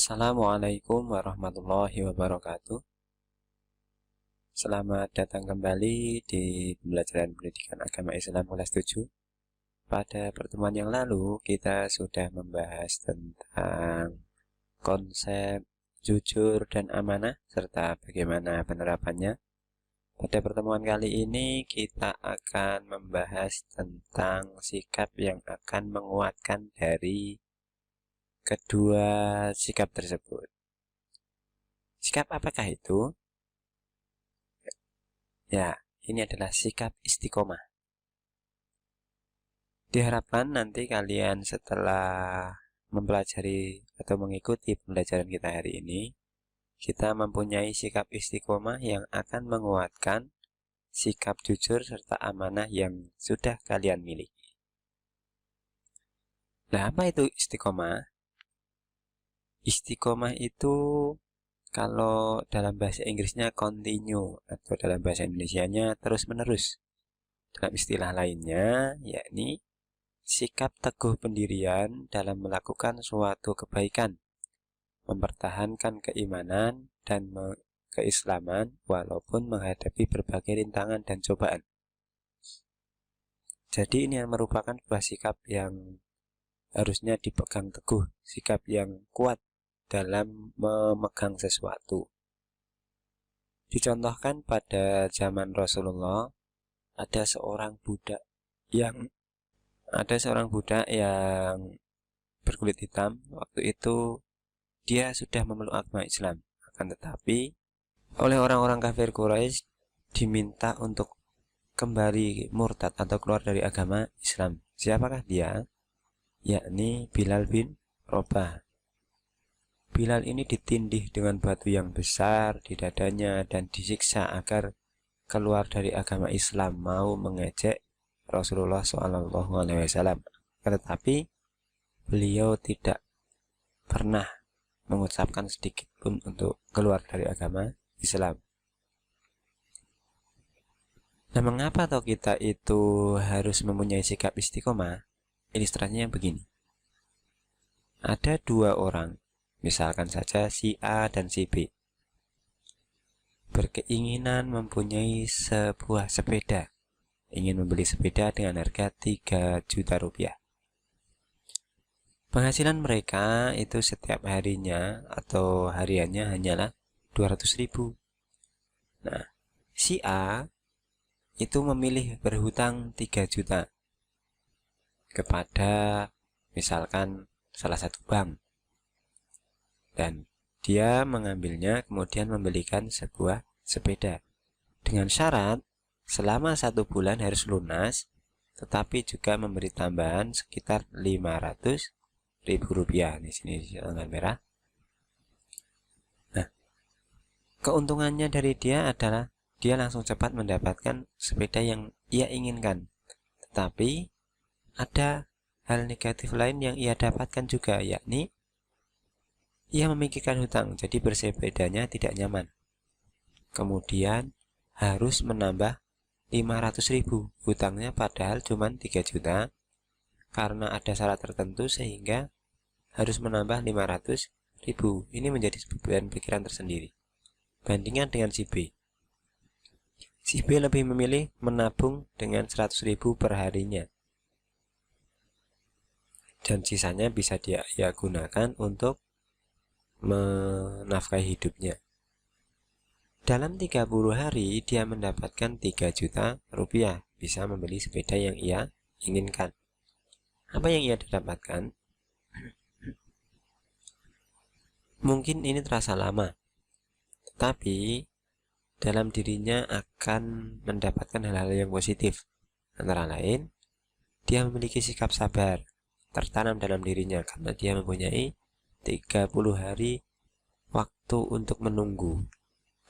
Assalamualaikum warahmatullahi wabarakatuh. Selamat datang kembali di pembelajaran pendidikan agama Islam kelas 7. Pada pertemuan yang lalu kita sudah membahas tentang konsep jujur dan amanah serta bagaimana penerapannya. Pada pertemuan kali ini kita akan membahas tentang sikap yang akan menguatkan dari kedua sikap tersebut. Sikap apakah itu? Ya, ini adalah sikap istiqomah. Diharapkan nanti kalian setelah mempelajari atau mengikuti pembelajaran kita hari ini, kita mempunyai sikap istiqomah yang akan menguatkan sikap jujur serta amanah yang sudah kalian miliki. Nah, apa itu istiqomah? Istiqomah itu kalau dalam bahasa Inggrisnya continue atau dalam bahasa Indonesianya terus-menerus. Dalam istilah lainnya, yakni sikap teguh pendirian dalam melakukan suatu kebaikan, mempertahankan keimanan dan keislaman walaupun menghadapi berbagai rintangan dan cobaan. Jadi ini merupakan sebuah sikap yang harusnya dipegang teguh, sikap yang kuat dalam memegang sesuatu. Dicontohkan pada zaman Rasulullah, ada seorang budak yang berkulit hitam. Waktu itu dia sudah memeluk agama Islam, akan tetapi oleh orang-orang kafir Quraisy diminta untuk kembali murtad atau keluar dari agama Islam. Siapakah dia? Yakni Bilal bin Rabah. Bilal ini ditindih dengan batu yang besar di dadanya dan disiksa agar keluar dari agama Islam, mau mengejek Rasulullah SAW. Tetapi beliau tidak pernah mengucapkan sedikit pun untuk keluar dari agama Islam. Nah, mengapa toh kita itu harus mempunyai sikap istiqomah? Ilustrasinya begini. Ada dua orang, misalkan saja si A dan si B, berkeinginan mempunyai sebuah sepeda, ingin membeli sepeda dengan harga 3 juta rupiah. Penghasilan mereka itu setiap harinya atau hariannya hanyalah 200.000. Nah, si A itu memilih berhutang 3 juta kepada misalkan salah satu bank, dan dia mengambilnya kemudian membelikan sebuah sepeda dengan syarat selama 1 bulan harus lunas, tetapi juga memberi tambahan sekitar 500.000 rupiah. Di sini tanggal merah. Nah, keuntungannya dari dia adalah dia langsung cepat mendapatkan sepeda yang ia inginkan. Tetapi ada hal negatif lain yang ia dapatkan juga, yakni ia memikirkan hutang, jadi bersepedanya tidak nyaman. Kemudian harus menambah 500.000 hutangnya, padahal cuma 3 juta. Karena ada syarat tertentu sehingga harus menambah 500.000. Ini menjadi beban pikiran tersendiri. Bandingkan dengan si B. Si B lebih memilih menabung dengan 100.000 per harinya, dan sisanya bisa dia gunakan untuk menafkahi hidupnya. Dalam 30 hari dia mendapatkan 3 juta rupiah, bisa membeli sepeda yang ia inginkan. Apa yang ia dapatkan? Mungkin ini terasa lama, tetapi dalam dirinya akan mendapatkan hal-hal yang positif. Antara lain, dia memiliki sikap sabar tertanam dalam dirinya karena dia mempunyai 30 hari waktu untuk menunggu.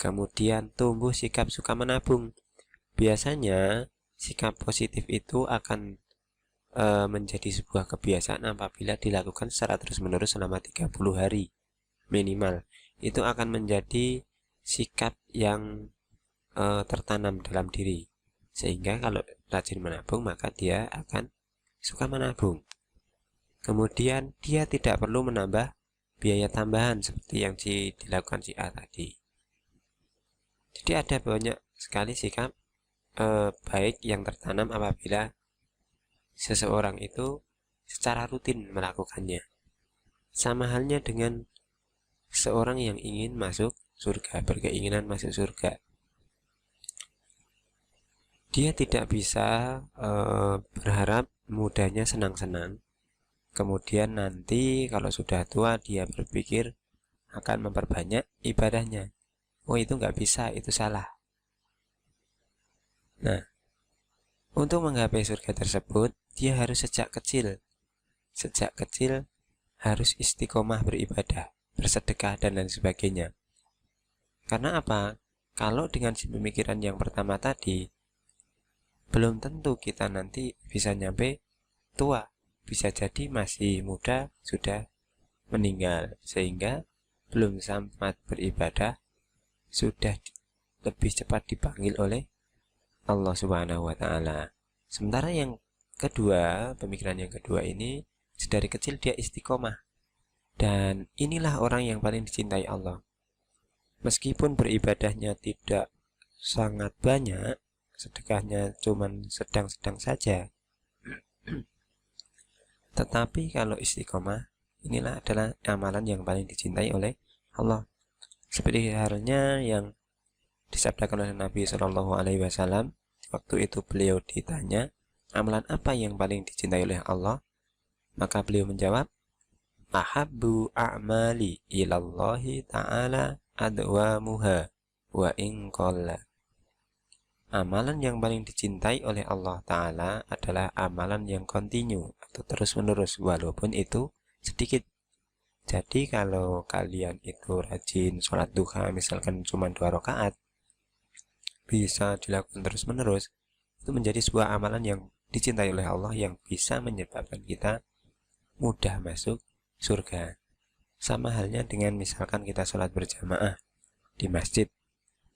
Kemudian tumbuh sikap suka menabung. Biasanya sikap positif itu akan menjadi sebuah kebiasaan apabila dilakukan secara terus-menerus selama 30 hari minimal. Itu akan menjadi sikap yang tertanam dalam diri, sehingga kalau rajin menabung maka dia akan suka menabung. Kemudian dia tidak perlu menambah biaya tambahan seperti yang dilakukan si A tadi. Jadi ada banyak sekali sikap baik yang tertanam apabila seseorang itu secara rutin melakukannya. Sama halnya dengan seorang yang ingin masuk surga, berkeinginan masuk surga. Dia tidak bisa berharap mudanya senang-senang. Kemudian nanti kalau sudah tua dia berpikir akan memperbanyak ibadahnya. Oh, itu nggak bisa, itu salah. Nah, untuk menggapai surga tersebut, dia harus sejak kecil harus istiqomah beribadah, bersedekah, dan lain sebagainya. Karena apa? Kalau dengan si pemikiran yang pertama tadi, belum tentu kita nanti bisa nyampe tua. Bisa jadi masih muda sudah meninggal, sehingga belum sempat beribadah sudah lebih cepat dipanggil oleh Allah Subhanahu wa Ta'ala. Sementara yang kedua, pemikiran yang kedua ini, dari kecil dia istiqomah, dan inilah orang yang paling dicintai Allah. Meskipun beribadahnya tidak sangat banyak, sedekahnya cuman sedang-sedang saja, tetapi kalau istiqomah, inilah adalah amalan yang paling dicintai oleh Allah. Seperti halnya yang disabdakan oleh Nabi Shallallahu Alaihi Wasallam, waktu itu beliau ditanya, amalan apa yang paling dicintai oleh Allah? Maka beliau menjawab, ahabbu a'mali ilallahi ta'ala adwamuha wa in qalla. Amalan yang paling dicintai oleh Allah Ta'ala adalah amalan yang kontinu atau terus menerus, walaupun itu sedikit. Jadi kalau kalian itu rajin sholat duha, misalkan cuma 2 rakaat, bisa dilakukan terus menerus, itu menjadi sebuah amalan yang dicintai oleh Allah, yang bisa menyebabkan kita mudah masuk surga. Sama halnya dengan misalkan kita sholat berjamaah di masjid,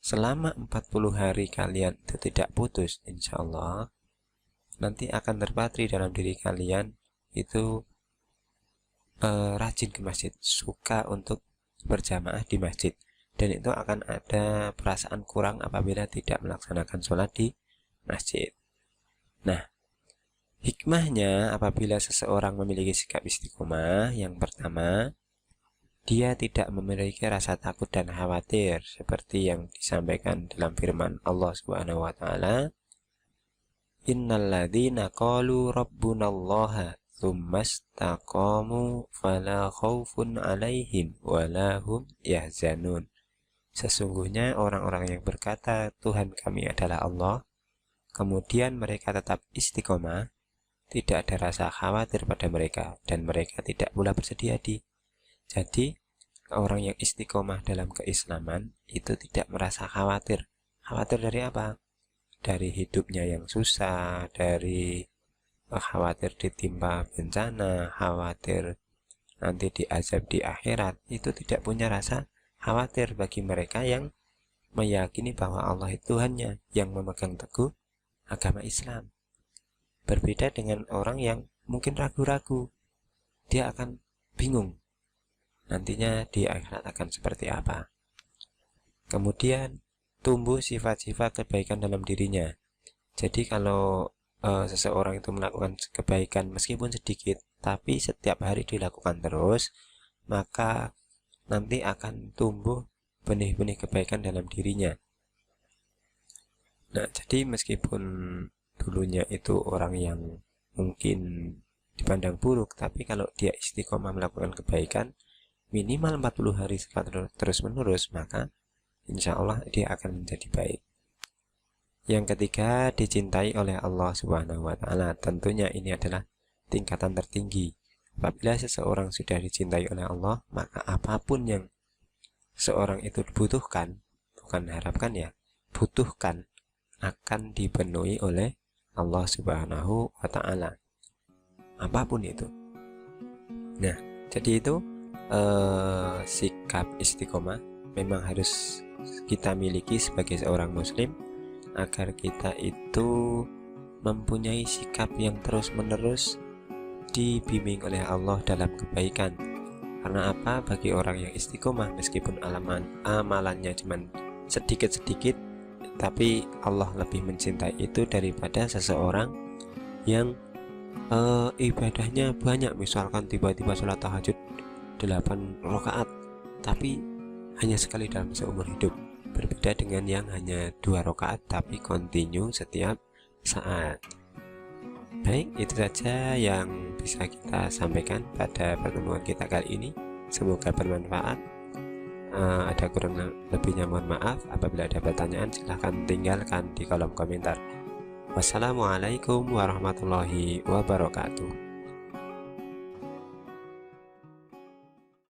selama 40 hari kalian itu tidak putus, insya Allah nanti akan terpatri dalam diri kalian itu rajin ke masjid, suka untuk berjamaah di masjid, dan itu akan ada perasaan kurang apabila tidak melaksanakan sholat di masjid. Nah, hikmahnya apabila seseorang memiliki sikap istiqomah, yang pertama, dia tidak memiliki rasa takut dan khawatir seperti yang disampaikan dalam firman Allah Subhanahu wa Ta'ala, innalladzina qalu rabbunallaha tsumastaqamu fala khaufun 'alaihim wala hum yahzanun. Sesungguhnya orang-orang yang berkata Tuhan kami adalah Allah, kemudian mereka tetap istiqomah, tidak ada rasa khawatir pada mereka, dan mereka tidak pula bersedih hati. Jadi orang yang istiqomah dalam keislaman itu tidak merasa khawatir. Khawatir dari apa? Dari hidupnya yang susah, dari khawatir ditimpa bencana, khawatir nanti diazab di akhirat. Itu tidak punya rasa khawatir bagi mereka yang meyakini bahwa Allah itu Tuhannya, yang memegang teguh agama Islam. Berbeda dengan orang yang mungkin ragu-ragu, dia akan bingung nantinya di akhirat akan seperti apa. Kemudian tumbuh sifat-sifat kebaikan dalam dirinya. Jadi kalau seseorang itu melakukan kebaikan meskipun sedikit, tapi setiap hari dilakukan terus, maka nanti akan tumbuh benih-benih kebaikan dalam dirinya. Nah, jadi meskipun dulunya itu orang yang mungkin dipandang buruk, tapi kalau dia istiqomah melakukan kebaikan minimal 40 hari terus menerus, maka insya Allah dia akan menjadi baik. Yang ketiga, dicintai oleh Allah Subhanahu wa Ta'ala. Tentunya ini adalah tingkatan tertinggi. Apabila seseorang sudah dicintai oleh Allah, maka apapun yang seorang itu butuhkan, bukan harapkan ya, butuhkan, akan dipenuhi oleh Allah Subhanahu wa Ta'ala, apapun itu. Nah, jadi itu sikap istiqomah memang harus kita miliki sebagai seorang muslim, agar kita itu mempunyai sikap yang terus-menerus dibimbing oleh Allah dalam kebaikan, Karena apa? Bagi orang yang istiqomah, meskipun amalannya cuman sedikit-sedikit, tapi Allah lebih mencintai itu daripada seseorang yang ibadahnya banyak. Misalkan tiba-tiba sholat tahajud 8 rakaat tapi hanya sekali dalam seumur hidup, berbeda dengan yang hanya 2 rakaat tapi continue setiap saat. Baik, itu saja yang bisa kita sampaikan pada pertemuan kita kali ini. Semoga bermanfaat. Ada kurang lebihnya mohon maaf. Apabila ada pertanyaan silahkan tinggalkan di kolom komentar. Wassalamualaikum warahmatullahi wabarakatuh.